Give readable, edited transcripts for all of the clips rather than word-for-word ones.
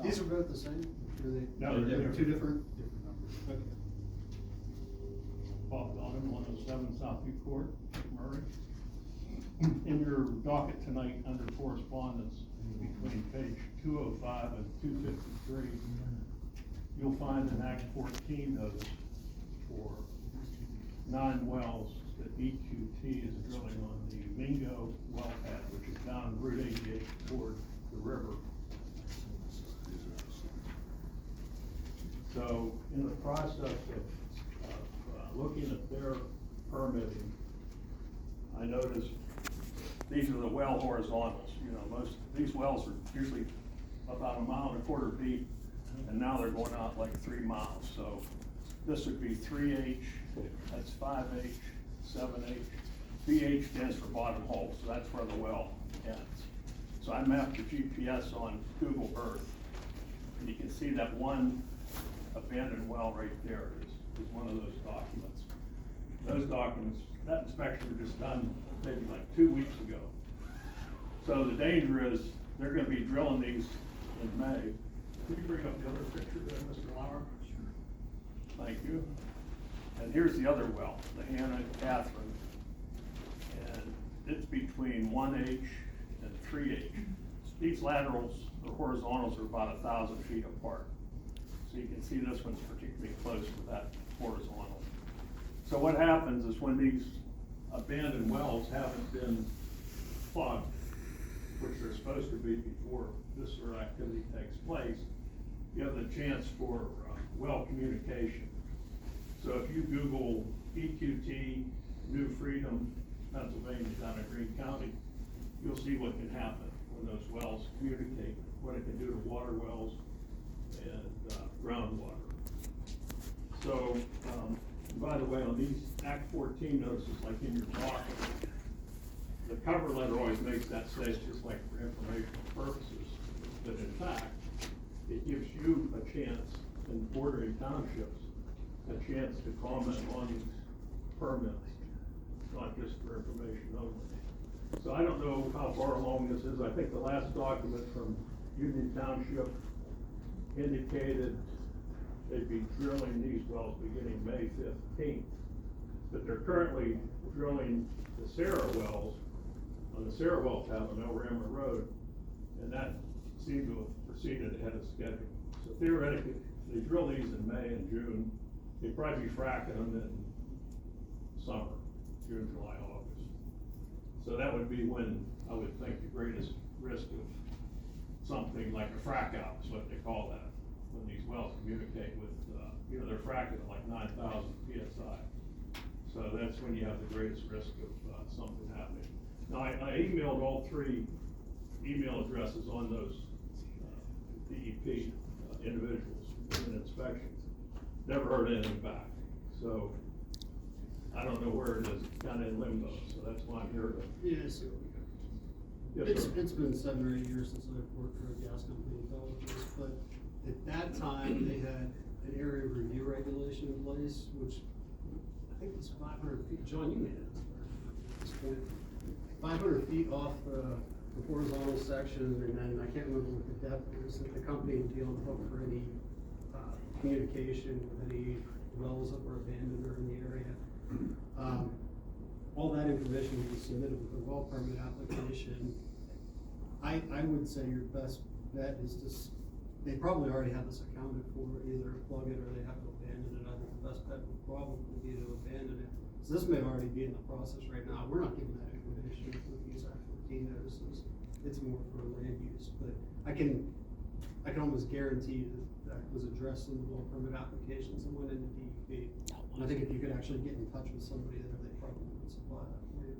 These are both the same? Or they? No, they're different. Two different numbers. Okay. Bob Donovan, 107 Southview Court, Murray. In your docket tonight, under correspondence, between page 205 and 253, you'll find an Act 14 notice for 9 wells that EQT is drilling on the Mingo well pad, which is down Route 88 toward the river. So, in the process of looking at their permitting, I noticed these are the well horizontals. You know, most these wells are usually about 1.25 miles deep, and now they're going out like 3 miles. So this would be 3H, that's 5H, 7H. BH stands for bottom hole, so that's where the well ends. So I mapped the GPS on Google Earth, and you can see that one abandoned well right there is one of those documents. Those documents, that inspection was just done maybe like 2 weeks ago. So the danger is they're gonna be drilling these in May. Could you bring up the other picture there, Mr. Lauer? Sure. Thank you. And here's the other well, the Hannah and Catherine. And it's between 1H and 3H. These laterals, the horizontals, are about 1,000 feet apart. So you can see this one's particularly close to that horizontal. So what happens is when these abandoned wells haven't been plugged, which they're supposed to be before this sort of activity takes place, you have the chance for well communication. So if you Google EQT, New Freedom, Pennsylvania, down in Greene County, you'll see what can happen when those wells communicate, what it can do to water wells and groundwater. So, by the way, on these Act 14 notices, like in your docket, the cover letter always makes that say it's just like for informational purposes, but in fact, it gives you a chance in bordering townships, a chance to comment on these permits, not just for information only. So I don't know how far along this is. I think the last document from Union Township indicated they'd be drilling these wells beginning May 15th. But they're currently drilling the Sarah wells on the Sarah well tab on El Rama Road, and that seemed to have proceeded ahead of schedule. So theoretically, if they drill these in May and June, they'd probably be fracking them in summer, June, July, August. So that would be when I would think the greatest risk of something like a frack out is what they call that. When these wells communicate with, you know, they're fracking at like 9,000 PSI. So that's when you have the greatest risk of something happening. Now, I emailed all 3 email addresses on those DEP individuals doing inspections. Never heard anything back. So I don't know where it is. It's kind of in limbo. So that's why I'm here to. Yeah, I see what we got. Yes, it's been 7 or 8 years since I've worked for a gas company in Belgium, but at that time they had an area review regulation in place, which I think was 500 feet. John, you made it at this point. 500 feet off the horizontal section, and then I can't remember what the depth is, that the company would be on the hook for any communication with any wells that were abandoned or in the area. All that information was submitted with the well permit application. I would say your best bet is to, they probably already have this accounted for, either plug it or they have to abandon it. I think the best bet would probably be to abandon it. So this may already be in the process right now. We're not giving that information with these Act 14 notices. It's more for land use, but I can almost guarantee that was addressed in the well permit applications and went into DEP. And I think if you could actually get in touch with somebody there, they probably would supply that for you.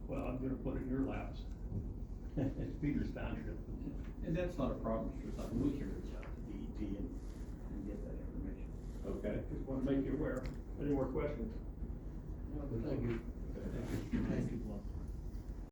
Well, I'm gonna put it in your laps. It's Peters Township. And that's not a problem, Mr. Sutton. We can reach out to DEP and get that information. Okay, just wanna make you aware. Any more questions? Thank you. Thank you.